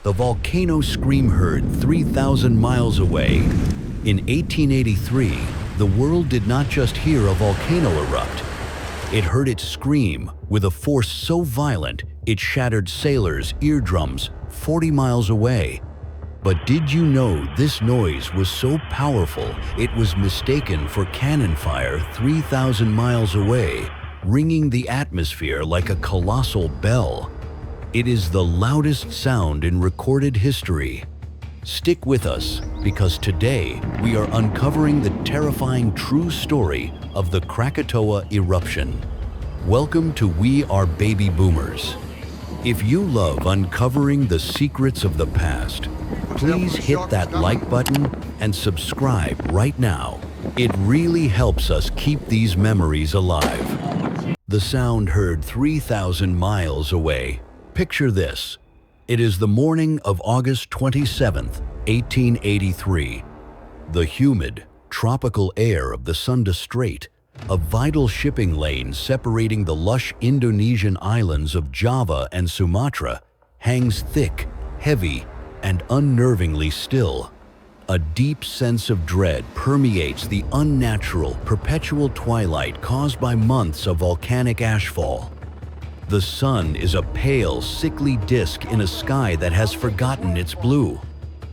the volcano scream heard 3,000 miles away. In 1883, the world did not just hear a volcano erupt. It heard it scream with a force so violent it shattered sailors' eardrums 40 miles away. But did you know this noise was so powerful it was mistaken for cannon fire 3,000 miles away, ringing the atmosphere like a colossal bell? It is the loudest sound in recorded history. Stick with us, because today we are uncovering the terrifying true story of the Krakatoa eruption. Welcome to We Are Baby Boomers. If you love uncovering the secrets of the past, please hit that like button and subscribe right now. It really helps us keep these memories alive. The sound heard 3,000 miles away. Picture this. It is the morning of August 27th, 1883. The humid, tropical air of the Sunda Strait, a vital shipping lane separating the lush Indonesian islands of Java and Sumatra, hangs thick, heavy, and unnervingly still. A deep sense of dread permeates the unnatural, perpetual twilight caused by months of volcanic ashfall. The sun is a pale, sickly disk in a sky that has forgotten its blue.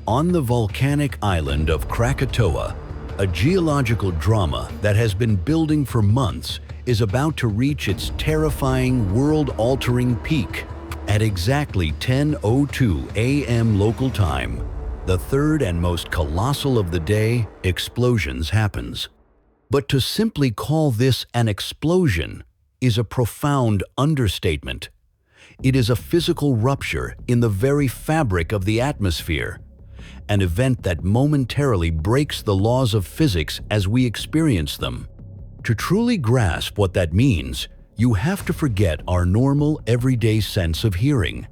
On the volcanic island of Krakatoa, a geological drama that has been building for months is about to reach its terrifying, world-altering peak. At exactly 10:02 a.m. local time, the third and most colossal of the day, explosions happens. But to simply call this an explosion is a profound understatement. It is a physical rupture in the very fabric of the atmosphere, an event that momentarily breaks the laws of physics as we experience them. To truly grasp what that means, you have to forget our normal, everyday sense of hearing.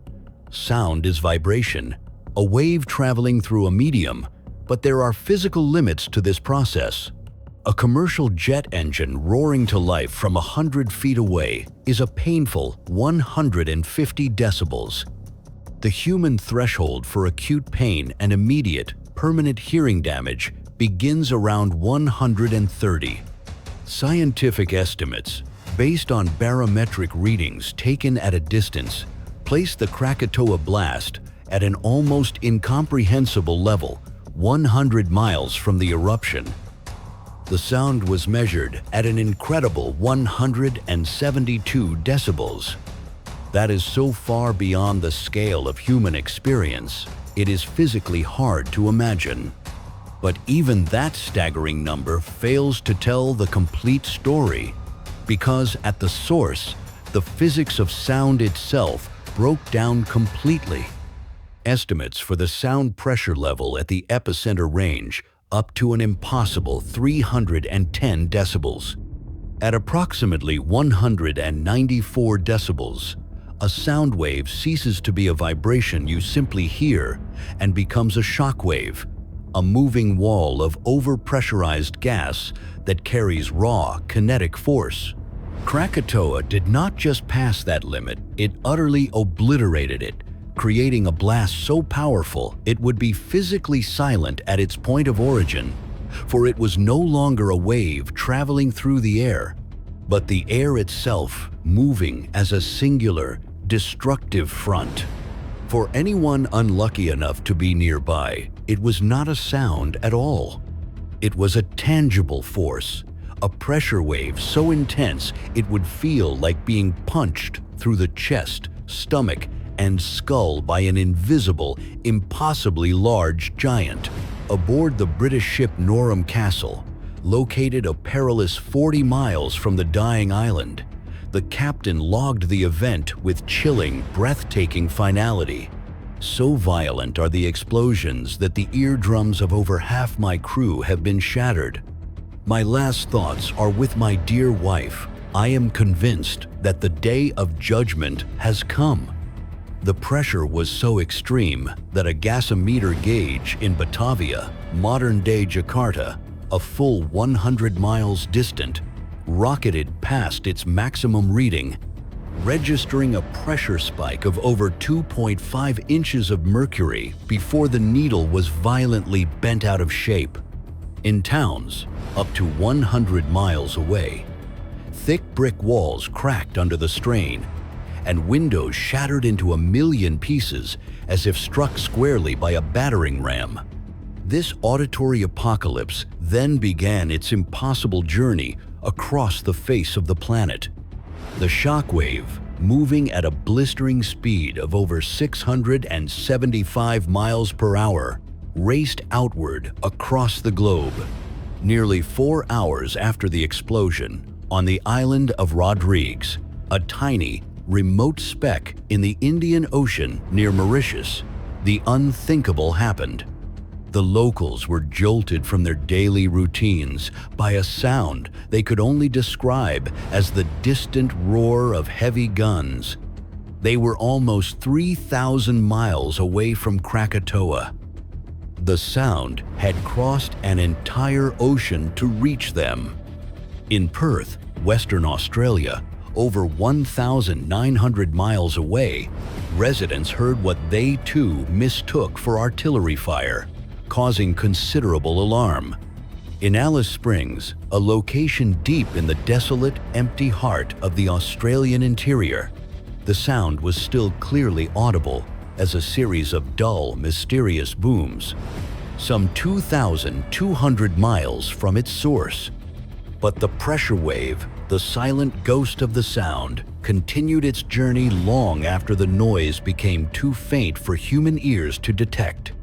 Sound is vibration, a wave traveling through a medium, but there are physical limits to this process. A commercial jet engine roaring to life from 100 feet away is a painful 150 decibels. The human threshold for acute pain and immediate, permanent hearing damage begins around 130. Scientific estimates, based on barometric readings taken at a distance, place the Krakatoa blast at an almost incomprehensible level, 100 miles from the eruption. The sound was measured at an incredible 172 decibels. That is so far beyond the scale of human experience, it is physically hard to imagine. But even that staggering number fails to tell the complete story, because at the source, the physics of sound itself broke down completely. Estimates for the sound pressure level at the epicenter range up to an impossible 310 decibels. At approximately 194 decibels, a sound wave ceases to be a vibration you simply hear and becomes a shockwave, a moving wall of overpressurized gas that carries raw, kinetic force. Krakatoa did not just pass that limit, it utterly obliterated it, creating a blast so powerful it would be physically silent at its point of origin, for it was no longer a wave traveling through the air, but the air itself moving as a singular, destructive front. For anyone unlucky enough to be nearby, it was not a sound at all. It was a tangible force, a pressure wave so intense it would feel like being punched through the chest, stomach, and skull by an invisible, impossibly large giant. Aboard the British ship Norham Castle, located a perilous 40 miles from the dying island, the captain logged the event with chilling, breathtaking finality. So violent are the explosions that the eardrums of over half my crew have been shattered. My last thoughts are with my dear wife. I am convinced that the day of judgment has come. The pressure was so extreme that a gasometer gauge in Batavia, modern-day Jakarta, a full 100 miles distant, rocketed past its maximum reading. registering a pressure spike of over 2.5 inches of mercury before the needle was violently bent out of shape. In towns up to 100 miles away, thick brick walls cracked under the strain, and windows shattered into a million pieces as if struck squarely by a battering ram. This auditory apocalypse then began its impossible journey across the face of the planet. The shockwave, moving at a blistering speed of over 675 miles per hour, raced outward across the globe. Nearly 4 hours after the explosion, on the island of Rodrigues, a tiny, remote speck in the Indian Ocean near Mauritius, the unthinkable happened. The locals were jolted from their daily routines by a sound they could only describe as the distant roar of heavy guns. They were almost 3,000 miles away from Krakatoa. The sound had crossed an entire ocean to reach them. In Perth, Western Australia, over 1,900 miles away, residents heard what they too mistook for artillery fire, causing considerable alarm. In Alice Springs, a location deep in the desolate, empty heart of the Australian interior, the sound was still clearly audible as a series of dull, mysterious booms, some 2,200 miles from its source. But the pressure wave, the silent ghost of the sound, continued its journey long after the noise became too faint for human ears to detect.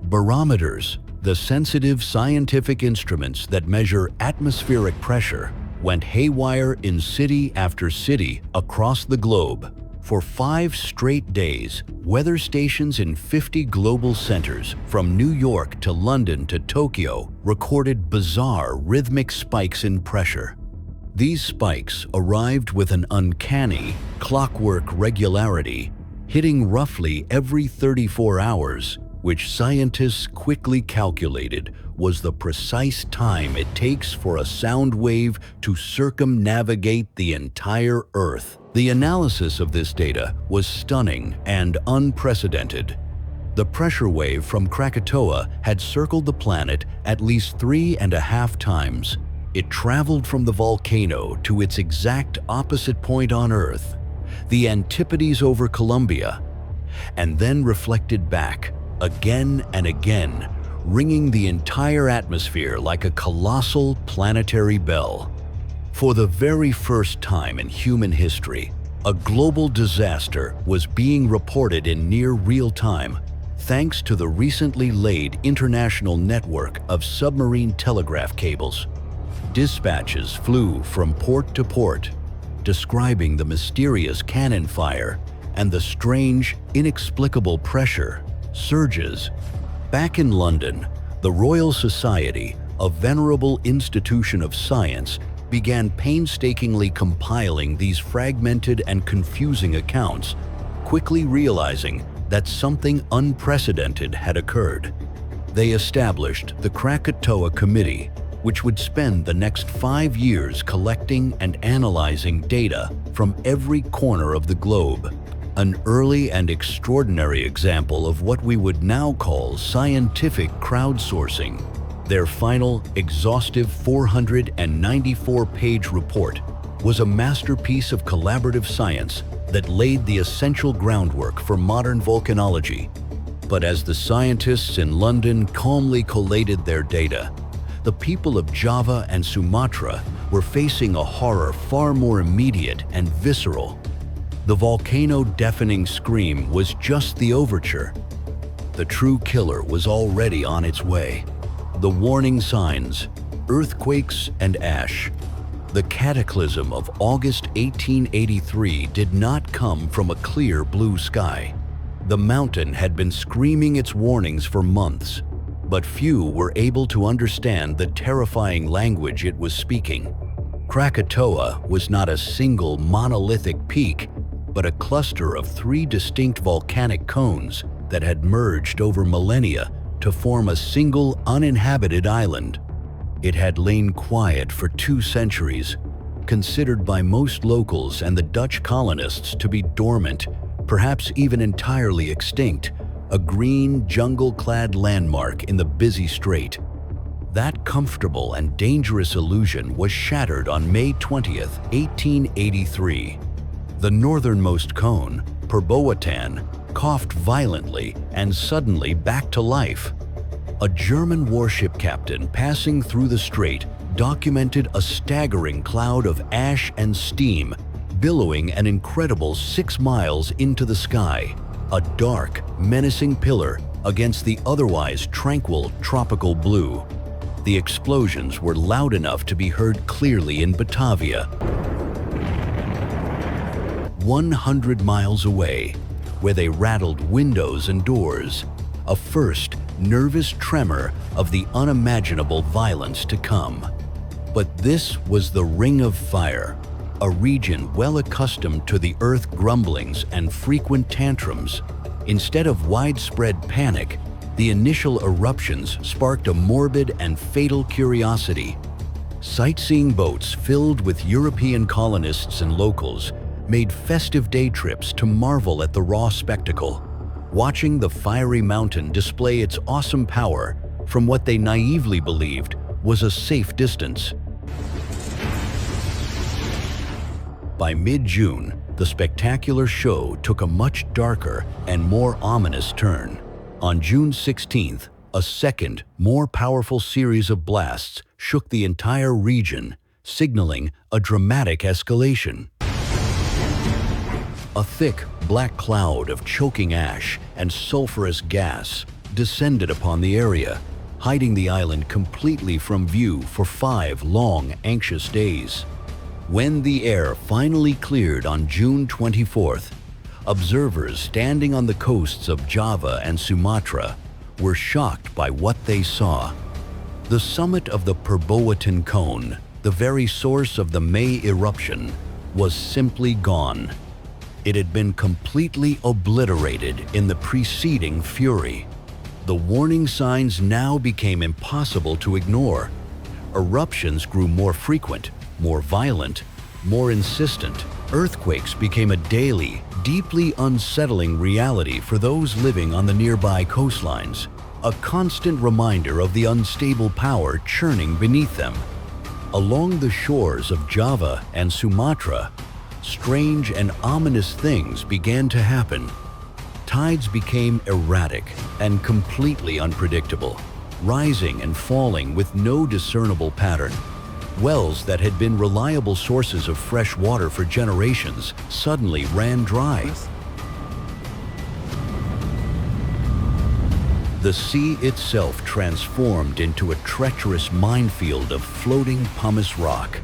Barometers, the sensitive scientific instruments that measure atmospheric pressure, went haywire in city after city across the globe. For 5 straight days, weather stations in 50 global centers, from New York to London to Tokyo, recorded bizarre rhythmic spikes in pressure. These spikes arrived with an uncanny, clockwork regularity, hitting roughly every 34 hours, which scientists quickly calculated was the precise time it takes for a sound wave to circumnavigate the entire Earth. The analysis of this data was stunning and unprecedented. The pressure wave from Krakatoa had circled the planet at least 3.5 times. It traveled from the volcano to its exact opposite point on Earth, the Antipodes over Colombia, and then reflected back again and again, ringing the entire atmosphere like a colossal planetary bell. For the very first time in human history, a global disaster was being reported in near real time, thanks to the recently laid international network of submarine telegraph cables. Dispatches flew from port to port, describing the mysterious cannon fire and the strange, inexplicable pressure surges. Back in London, the Royal Society, a venerable institution of science, began painstakingly compiling these fragmented and confusing accounts, quickly realizing that something unprecedented had occurred. They established the Krakatoa Committee, which would spend the next 5 years collecting and analyzing data from every corner of the globe. An early and extraordinary example of what we would now call scientific crowdsourcing. Their final, exhaustive 494-page report was a masterpiece of collaborative science that laid the essential groundwork for modern volcanology. But as the scientists in London calmly collated their data, the people of Java and Sumatra were facing a horror far more immediate and visceral. The volcano-deafening scream was just the overture. The true killer was already on its way. The warning signs, earthquakes and ash. The cataclysm of August 1883 did not come from a clear blue sky. The mountain had been screaming its warnings for months, but few were able to understand the terrifying language it was speaking. Krakatoa was not a single monolithic peak, but a cluster of 3 distinct volcanic cones that had merged over millennia to form a single uninhabited island. It had lain quiet for 2 centuries, considered by most locals and the Dutch colonists to be dormant, perhaps even entirely extinct, a green, jungle-clad landmark in the busy strait. That comfortable and dangerous illusion was shattered on May 20th, 1883. The northernmost cone, Perboatan, coughed violently and suddenly back to life. A German warship captain passing through the strait documented a staggering cloud of ash and steam billowing an incredible 6 miles into the sky, a dark, menacing pillar against the otherwise tranquil tropical blue. The explosions were loud enough to be heard clearly in Batavia. 100 miles away, where they rattled windows and doors, a first nervous tremor of the unimaginable violence to come. But this was the Ring of Fire, a region well accustomed to the earth grumblings and frequent tantrums. Instead of widespread panic, the initial eruptions sparked a morbid and fatal curiosity. Sightseeing boats filled with European colonists and locals made festive day trips to marvel at the raw spectacle, watching the fiery mountain display its awesome power from what they naively believed was a safe distance. By mid-June, the spectacular show took a much darker and more ominous turn. On June 16th, a second, more powerful series of blasts shook the entire region, signaling a dramatic escalation. A thick, black cloud of choking ash and sulfurous gas descended upon the area, hiding the island completely from view for 5 long, anxious days. When the air finally cleared on June 24th, observers standing on the coasts of Java and Sumatra were shocked by what they saw. The summit of the Perboatan cone, the very source of the May eruption, was simply gone. It had been completely obliterated in the preceding fury. The warning signs now became impossible to ignore. Eruptions grew more frequent, more violent, more insistent. Earthquakes became a daily, deeply unsettling reality for those living on the nearby coastlines, a constant reminder of the unstable power churning beneath them. Along the shores of Java and Sumatra, strange and ominous things began to happen. Tides became erratic and completely unpredictable, rising and falling with no discernible pattern. Wells that had been reliable sources of fresh water for generations suddenly ran dry. The sea itself transformed into a treacherous minefield of floating pumice rock.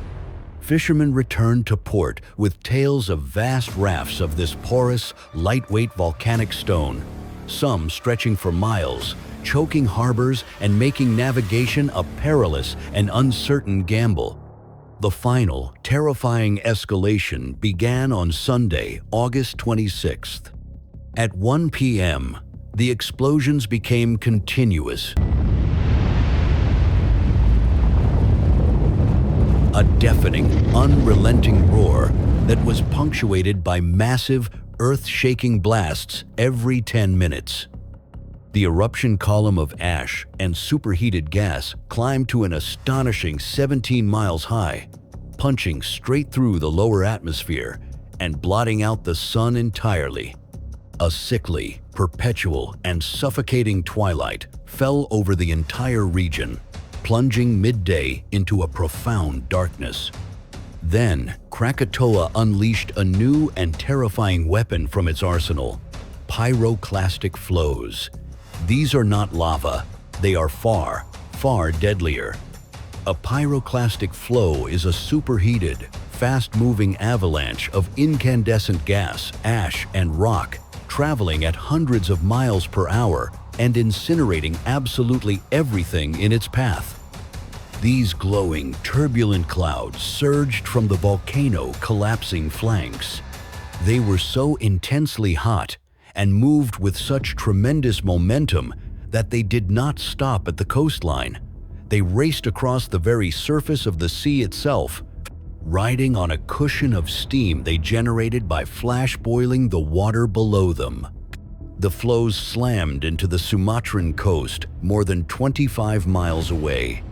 Fishermen returned to port with tales of vast rafts of this porous, lightweight volcanic stone, some stretching for miles, choking harbors and making navigation a perilous and uncertain gamble. The final, terrifying escalation began on Sunday, August 26th. At 1 p.m., the explosions became continuous. A deafening, unrelenting roar that was punctuated by massive, earth-shaking blasts every 10 minutes. The eruption column of ash and superheated gas climbed to an astonishing 17 miles high, punching straight through the lower atmosphere and blotting out the sun entirely. A sickly, perpetual, and suffocating twilight fell over the entire region, plunging midday into a profound darkness. Then, Krakatoa unleashed a new and terrifying weapon from its arsenal: pyroclastic flows. These are not lava. They are far, far deadlier. A pyroclastic flow is a superheated, fast-moving avalanche of incandescent gas, ash, and rock, traveling at hundreds of miles per hour and incinerating absolutely everything in its path. These glowing, turbulent clouds surged from the volcano collapsing flanks. They were so intensely hot and moved with such tremendous momentum that they did not stop at the coastline. They raced across the very surface of the sea itself, riding on a cushion of steam they generated by flash boiling the water below them. The flows slammed into the Sumatran coast more than 25 miles away.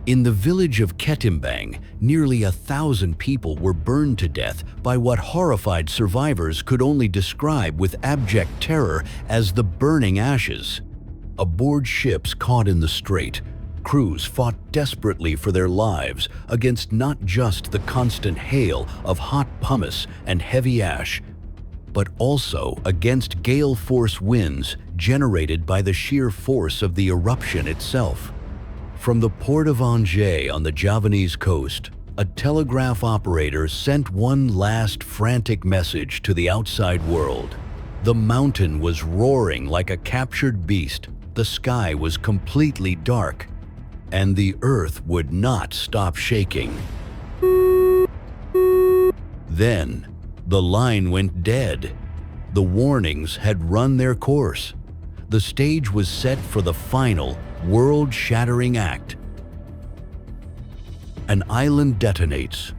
In the village of Ketimbang, nearly 1,000 people were burned to death by what horrified survivors could only describe with abject terror as the burning ashes. Aboard ships caught in the strait, crews fought desperately for their lives against not just the constant hail of hot pumice and heavy ash, but also against gale-force winds generated by the sheer force of the eruption itself. From the port of Angers on the Javanese coast, a telegraph operator sent one last frantic message to the outside world. The mountain was roaring like a captured beast, the sky was completely dark, and the earth would not stop shaking. Then, the line went dead. The warnings had run their course. The stage was set for the final, world-shattering act. An island detonates.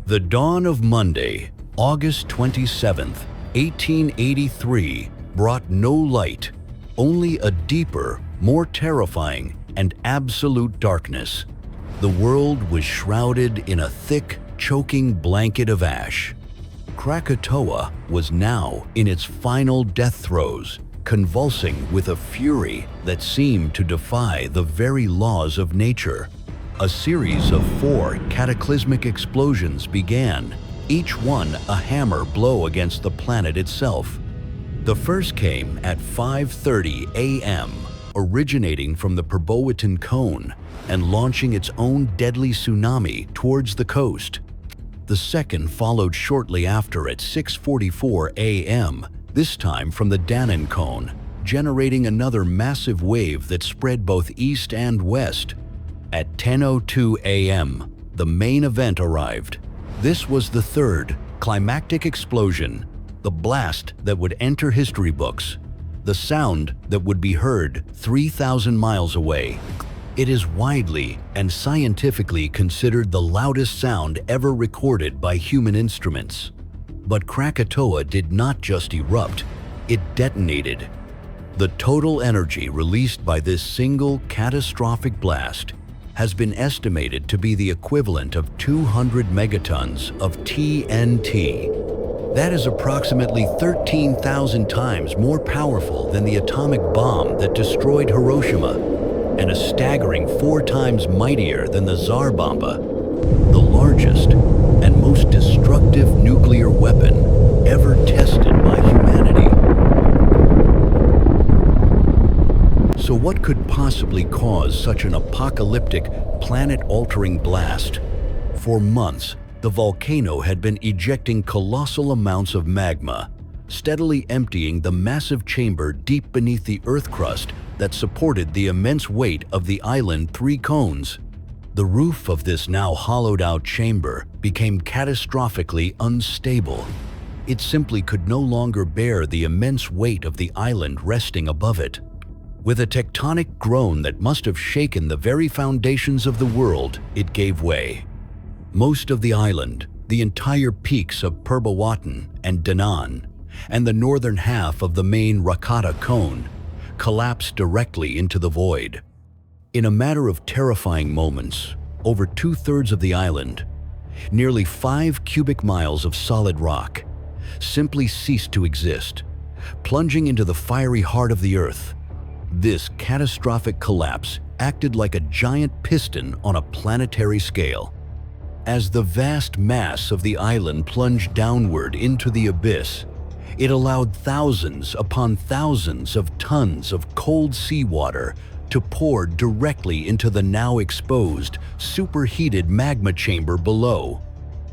The dawn of Monday, August 27th, 1883, brought no light, only a deeper, more terrifying, and absolute darkness. The world was shrouded in a thick, choking blanket of ash. Krakatoa was now in its final death throes, convulsing with a fury that seemed to defy the very laws of nature. A series of 4 cataclysmic explosions began, each one a hammer blow against the planet itself. The first came at 5:30 a.m., originating from the Perbowitan Cone and launching its own deadly tsunami towards the coast. The second followed shortly after at 6:44 a.m., this time from the Dannon Cone, generating another massive wave that spread both east and west. At 10:02 a.m., the main event arrived. This was the third, climactic explosion, the blast that would enter history books, the sound that would be heard 3,000 miles away. It is widely and scientifically considered the loudest sound ever recorded by human instruments. But Krakatoa did not just erupt, it detonated. The total energy released by this single catastrophic blast has been estimated to be the equivalent of 200 megatons of TNT. That is approximately 13,000 times more powerful than the atomic bomb that destroyed Hiroshima, and a staggering 4 times mightier than the Tsar Bomba, the largest and most destructive nuclear weapon ever tested by humanity. So what could possibly cause such an apocalyptic, planet-altering blast? For months, the volcano had been ejecting colossal amounts of magma, steadily emptying the massive chamber deep beneath the earth crust that supported the immense weight of the island 3 cones. The roof of this now hollowed-out chamber became catastrophically unstable. It simply could no longer bear the immense weight of the island resting above it. With a tectonic groan that must have shaken the very foundations of the world, it gave way. Most of the island, the entire peaks of Perbowitan and Danann, and the northern half of the main Rakata cone, collapsed directly into the void. In a matter of terrifying moments, over 2/3 of the island, nearly 5 cubic miles of solid rock, simply ceased to exist, plunging into the fiery heart of the earth. This catastrophic collapse acted like a giant piston on a planetary scale. As the vast mass of the island plunged downward into the abyss, it allowed thousands upon thousands of tons of cold seawater to pour directly into the now exposed, superheated magma chamber below.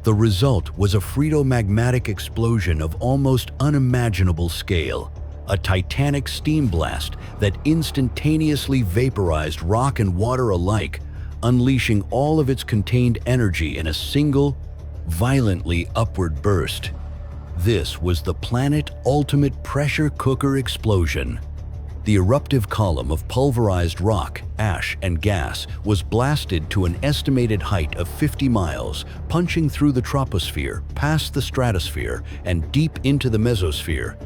The result was a frito-magmatic explosion of almost unimaginable scale, a titanic steam blast that instantaneously vaporized rock and water alike, unleashing all of its contained energy in a single, violently upward burst. This was the planet ultimate pressure cooker explosion. The eruptive column of pulverized rock, ash, and gas was blasted to an estimated height of 50 miles, punching through the troposphere, past the stratosphere, and deep into the mesosphere,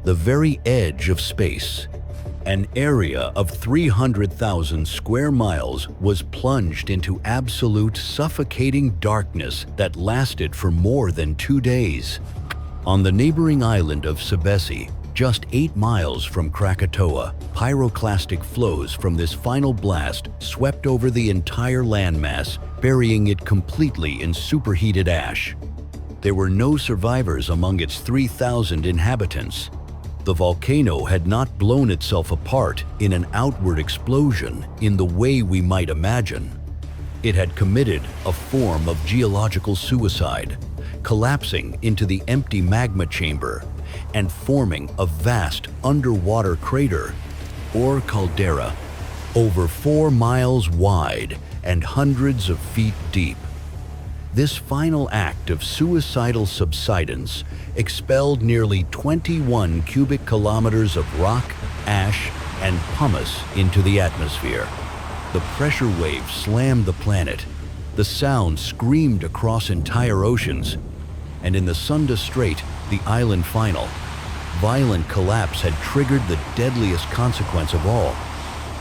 the very edge of space. An area of 300,000 square miles was plunged into absolute suffocating darkness that lasted for more than 2 days. On the neighboring island of Sebesi, just 8 miles from Krakatoa, pyroclastic flows from this final blast swept over the entire landmass, burying it completely in superheated ash. There were no survivors among its 3,000 inhabitants. The volcano had not blown itself apart in an outward explosion in the way we might imagine. It had committed a form of geological suicide, collapsing into the empty magma chamber and forming a vast underwater crater, or caldera, over 4 miles wide and hundreds of feet deep. This final act of suicidal subsidence expelled nearly 21 cubic kilometers of rock, ash, and pumice into the atmosphere. The pressure wave slammed the planet. The sound screamed across entire oceans. And in the Sunda Strait, the island final, violent collapse had triggered the deadliest consequence of all.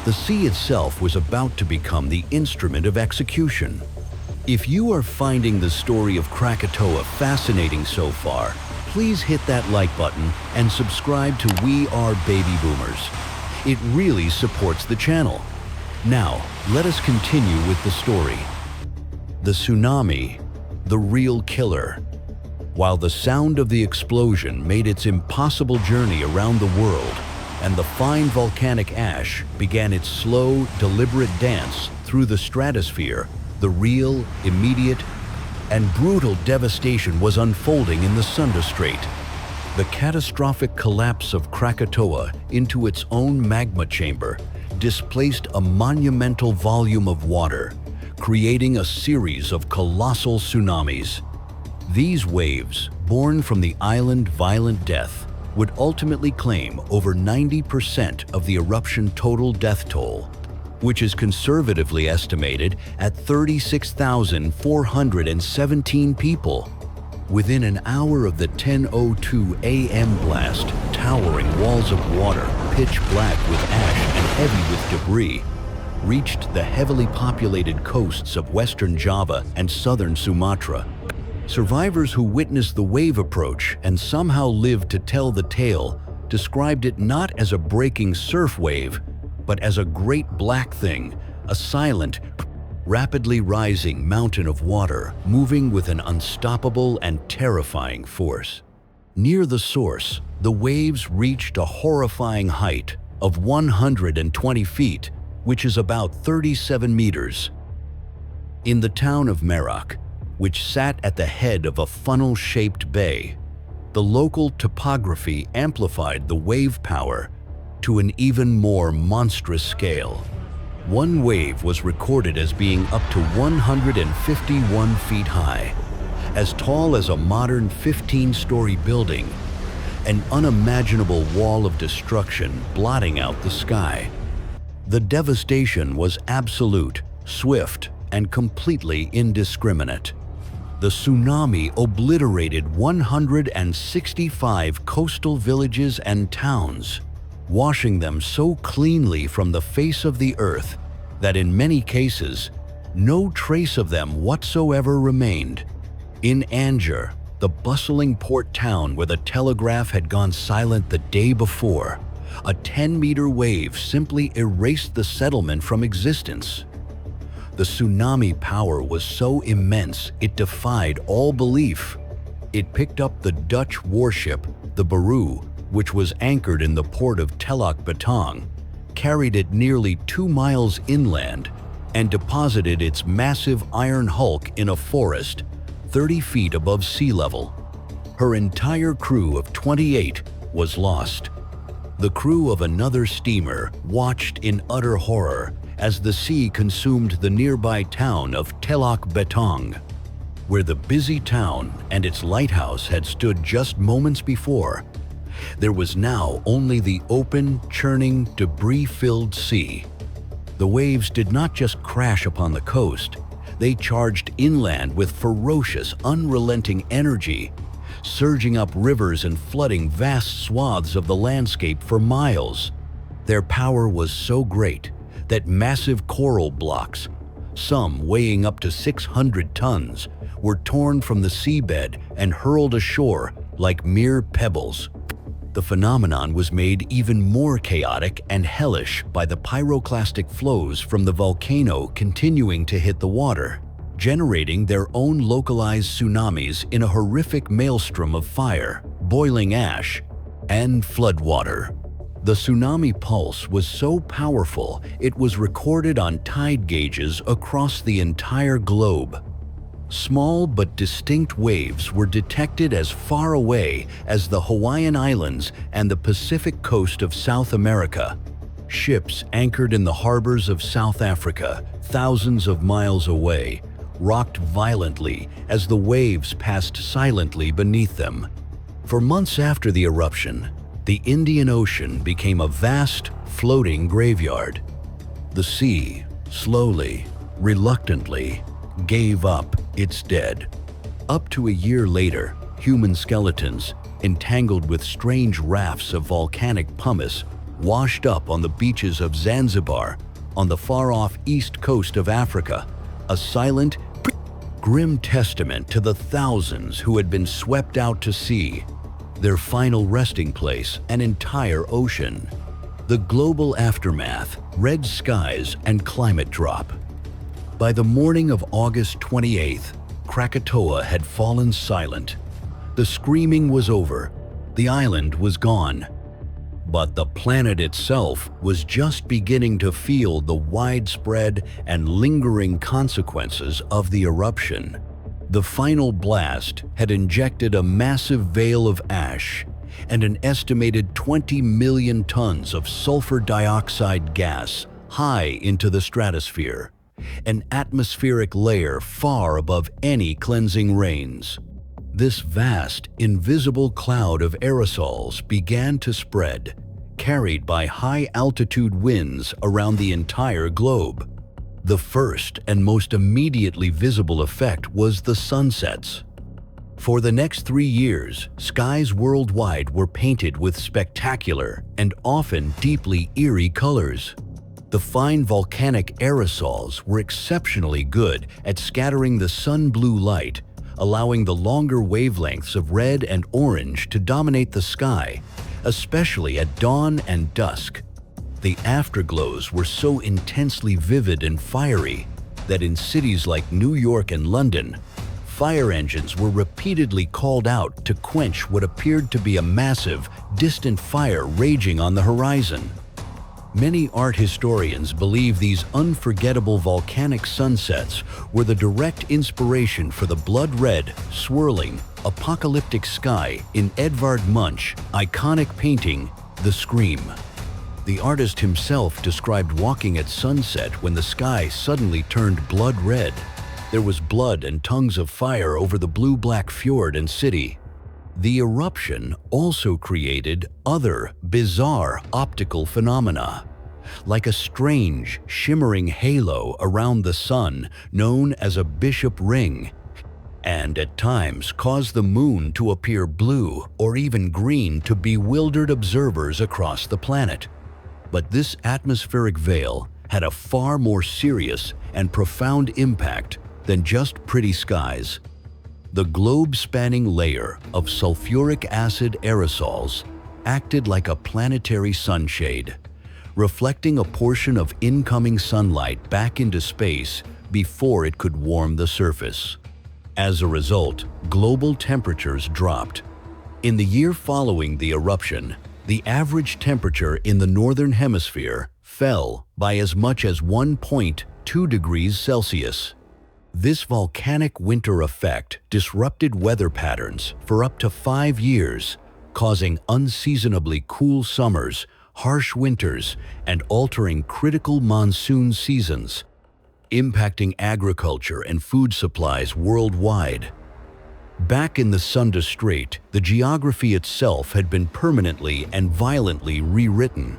The sea itself was about to become the instrument of execution. If you are finding the story of Krakatoa fascinating so far, please hit that like button and subscribe to We Are Baby Boomers. It really supports the channel. Now, let us continue with the story. The tsunami, the real killer. While the sound of the explosion made its impossible journey around the world, and the fine volcanic ash began its slow, deliberate dance through the stratosphere, the real, immediate, and brutal devastation was unfolding in the Sunda Strait. The catastrophic collapse of Krakatoa into its own magma chamber displaced a monumental volume of water, creating a series of colossal tsunamis. These waves, born from the island's violent death, would ultimately claim over 90% of the eruption total death toll, which is conservatively estimated at 36,417 people. Within an hour of the 10:02 a.m. blast, towering walls of water, pitch black with ash and heavy with debris, reached the heavily populated coasts of western Java and southern Sumatra. Survivors who witnessed the wave approach and somehow lived to tell the tale described it not as a breaking surf wave, but as a great black thing, a silent, rapidly rising mountain of water moving with an unstoppable and terrifying force. Near the source, the waves reached a horrifying height of 120 feet, which is about 37 meters. In the town of Merak, which sat at the head of a funnel-shaped bay, the local topography amplified the wave power to an even more monstrous scale. One wave was recorded as being up to 151 feet high, as tall as a modern 15-story building, an unimaginable wall of destruction blotting out the sky. The devastation was absolute, swift, and completely indiscriminate. The tsunami obliterated 165 coastal villages and towns, washing them so cleanly from the face of the earth that in many cases, no trace of them whatsoever remained. In Anjar, the bustling port town where the Telegraph had gone silent the day before, a 10-meter wave simply erased the settlement from existence. The tsunami power was so immense it defied all belief. It picked up the Dutch warship, the Baru, which was anchored in the port of Telok Betong, carried it nearly 2 miles inland, and deposited its massive iron hulk in a forest 30 feet above sea level. Her entire crew of 28 was lost. The crew of another steamer watched in utter horror as the sea consumed the nearby town of Telok Betong, where the busy town and its lighthouse had stood just moments before. There was now only the open, churning, debris-filled sea. The waves did not just crash upon the coast. They charged inland with ferocious, unrelenting energy, surging up rivers and flooding vast swaths of the landscape for miles. Their power was so great that massive coral blocks, some weighing up to 600 tons, were torn from the seabed and hurled ashore like mere pebbles. The phenomenon was made even more chaotic and hellish by the pyroclastic flows from the volcano continuing to hit the water, generating their own localized tsunamis in a horrific maelstrom of fire, boiling ash, and floodwater. The tsunami pulse was so powerful it was recorded on tide gauges across the entire globe. Small but distinct waves were detected as far away as the Hawaiian Islands and the Pacific coast of South America. Ships anchored in the harbors of South Africa, thousands of miles away, rocked violently as the waves passed silently beneath them. For months after the eruption, the Indian Ocean became a vast, floating graveyard. The sea, slowly, reluctantly, gave up its dead. Up to a year later, human skeletons, entangled with strange rafts of volcanic pumice, washed up on the beaches of Zanzibar, on the far-off east coast of Africa, a silent, grim testament to the thousands who had been swept out to sea, their final resting place an entire ocean. The global aftermath, red skies, and climate drop. By the morning of August 28th, Krakatoa had fallen silent. The screaming was over. The island was gone. But the planet itself was just beginning to feel the widespread and lingering consequences of the eruption. The final blast had injected a massive veil of ash and an estimated 20 million tons of sulfur dioxide gas high into the stratosphere, an atmospheric layer far above any cleansing rains. This vast, invisible cloud of aerosols began to spread, carried by high-altitude winds around the entire globe. The first and most immediately visible effect was the sunsets. For the next 3 years, skies worldwide were painted with spectacular and often deeply eerie colors. The fine volcanic aerosols were exceptionally good at scattering the sun-blue light, allowing the longer wavelengths of red and orange to dominate the sky, especially at dawn and dusk. The afterglows were so intensely vivid and fiery that in cities like New York and London, fire engines were repeatedly called out to quench what appeared to be a massive, distant fire raging on the horizon. Many art historians believe these unforgettable volcanic sunsets were the direct inspiration for the blood-red, swirling, apocalyptic sky in Edvard Munch's iconic painting, The Scream. The artist himself described walking at sunset when the sky suddenly turned blood red. There was blood and tongues of fire over the blue-black fjord and city. The eruption also created other bizarre optical phenomena, like a strange, shimmering halo around the sun known as a bishop ring, and at times caused the moon to appear blue or even green to bewildered observers across the planet. But this atmospheric veil had a far more serious and profound impact than just pretty skies. The globe-spanning layer of sulfuric acid aerosols acted like a planetary sunshade, reflecting a portion of incoming sunlight back into space before it could warm the surface. As a result, global temperatures dropped. In the year following the eruption, the average temperature in the northern hemisphere fell by as much as 1.2 degrees Celsius. This volcanic winter effect disrupted weather patterns for up to 5 years, causing unseasonably cool summers, harsh winters, and altering critical monsoon seasons, impacting agriculture and food supplies worldwide. Back in the Sunda Strait, the geography itself had been permanently and violently rewritten.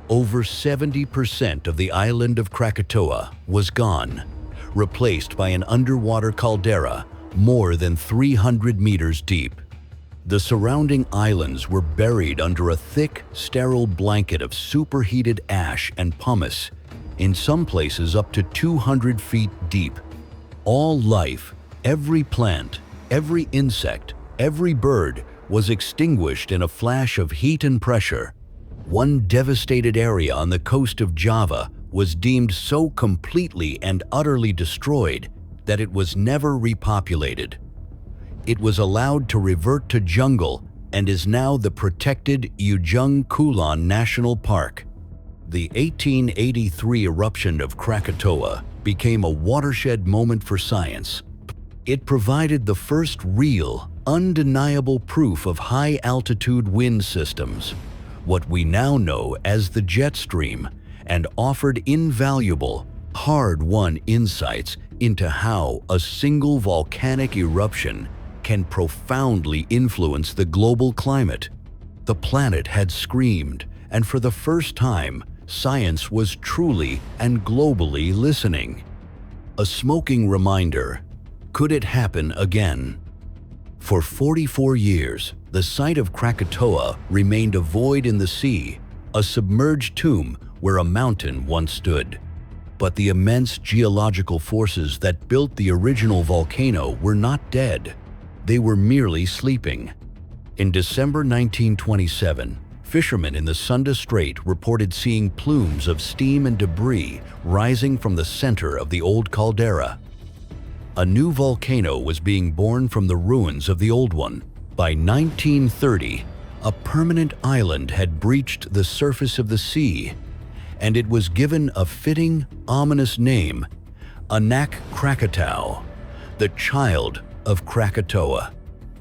Over 70% of the island of Krakatoa was gone, replaced by an underwater caldera more than 300 meters deep. The surrounding islands were buried under a thick, sterile blanket of superheated ash and pumice, in some places up to 200 feet deep. All life, every plant, every insect, every bird was extinguished in a flash of heat and pressure. One devastated area on the coast of Java was deemed so completely and utterly destroyed that it was never repopulated. It was allowed to revert to jungle and is now the protected Ujung Kulon National Park. The 1883 eruption of Krakatoa became a watershed moment for science. It provided the first real, undeniable proof of high-altitude wind systems, what we now know as the jet stream, and offered invaluable, hard-won insights into how a single volcanic eruption can profoundly influence the global climate. The planet had screamed, and for the first time, science was truly and globally listening. A smoking reminder: could it happen again? For 44 years, the site of Krakatoa remained a void in the sea, a submerged tomb where a mountain once stood. But the immense geological forces that built the original volcano were not dead. They were merely sleeping. In December 1927, fishermen in the Sunda Strait reported seeing plumes of steam and debris rising from the center of the old caldera. A new volcano was being born from the ruins of the old one. By 1930, a permanent island had breached the surface of the sea, and it was given a fitting, ominous name: Anak Krakatau, the child of Krakatoa.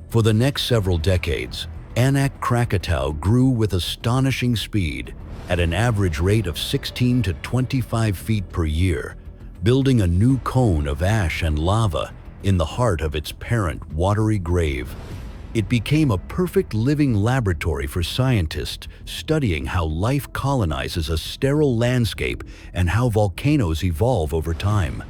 For the next several decades, Anak Krakatau grew with astonishing speed, at an average rate of 16 to 25 feet per year, building a new cone of ash and lava in the heart of its parent watery grave. It became a perfect living laboratory for scientists studying how life colonizes a sterile landscape and how volcanoes evolve over time.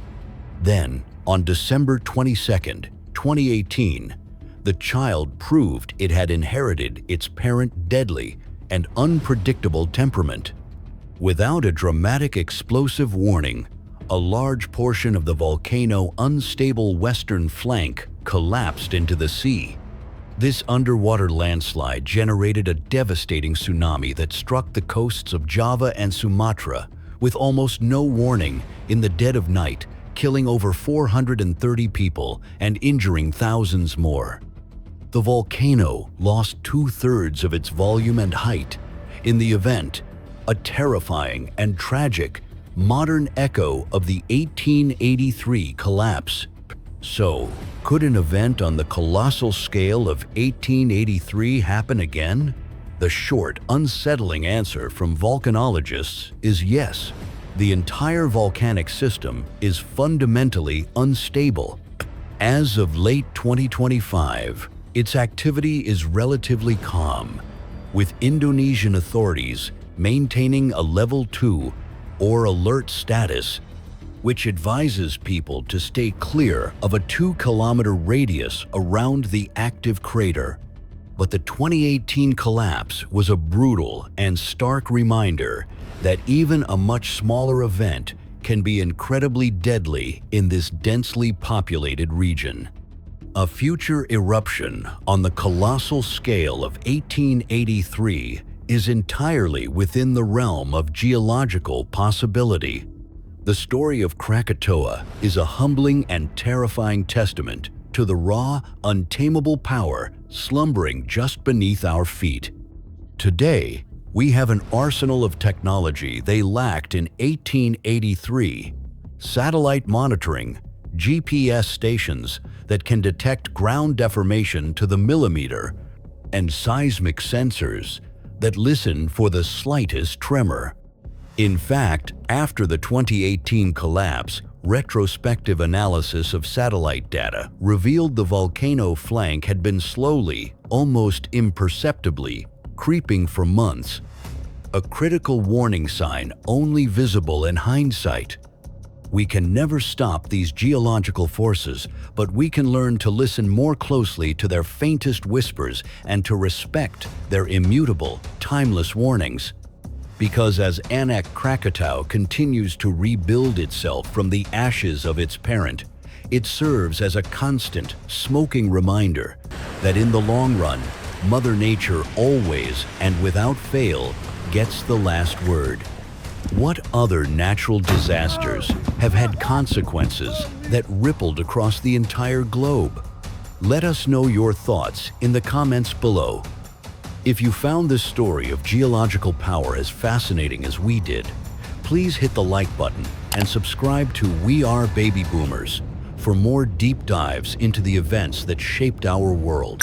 Then, on December 22, 2018, the child proved it had inherited its parent's deadly and unpredictable temperament. Without a dramatic explosive warning, a large portion of the volcano's unstable western flank collapsed into the sea. This underwater landslide generated a devastating tsunami that struck the coasts of Java and Sumatra with almost no warning in the dead of night, killing over 430 people and injuring thousands more. The volcano lost 2/3 of its volume and height. In the event, a terrifying and tragic modern echo of the 1883 collapse. So, could an event on the colossal scale of 1883 happen again? The short, unsettling answer from volcanologists is yes. The entire volcanic system is fundamentally unstable. As of late 2025, its activity is relatively calm, with Indonesian authorities maintaining a level 2 or alert status, which advises people to stay clear of a 2-kilometer radius around the active crater. But the 2018 collapse was a brutal and stark reminder that even a much smaller event can be incredibly deadly in this densely populated region. A future eruption on the colossal scale of 1883 is entirely within the realm of geological possibility. The story of Krakatoa is a humbling and terrifying testament to the raw, untamable power slumbering just beneath our feet. Today, we have an arsenal of technology they lacked in 1883: satellite monitoring, GPS stations that can detect ground deformation to the millimeter, and seismic sensors that listen for the slightest tremor. In fact, after the 2018 collapse, retrospective analysis of satellite data revealed the volcano flank had been slowly, almost imperceptibly, creeping for months. A critical warning sign only visible in hindsight. We can never stop these geological forces, but we can learn to listen more closely to their faintest whispers and to respect their immutable, timeless warnings. Because as Krakatoa continues to rebuild itself from the ashes of its parent, it serves as a constant, smoking reminder that in the long run, Mother Nature always and without fail gets the last word. What other natural disasters have had consequences that rippled across the entire globe? Let us know your thoughts in the comments below. If you found this story of geological power as fascinating as we did, please hit the like button and subscribe to We Are Baby Boomers for more deep dives into the events that shaped our world.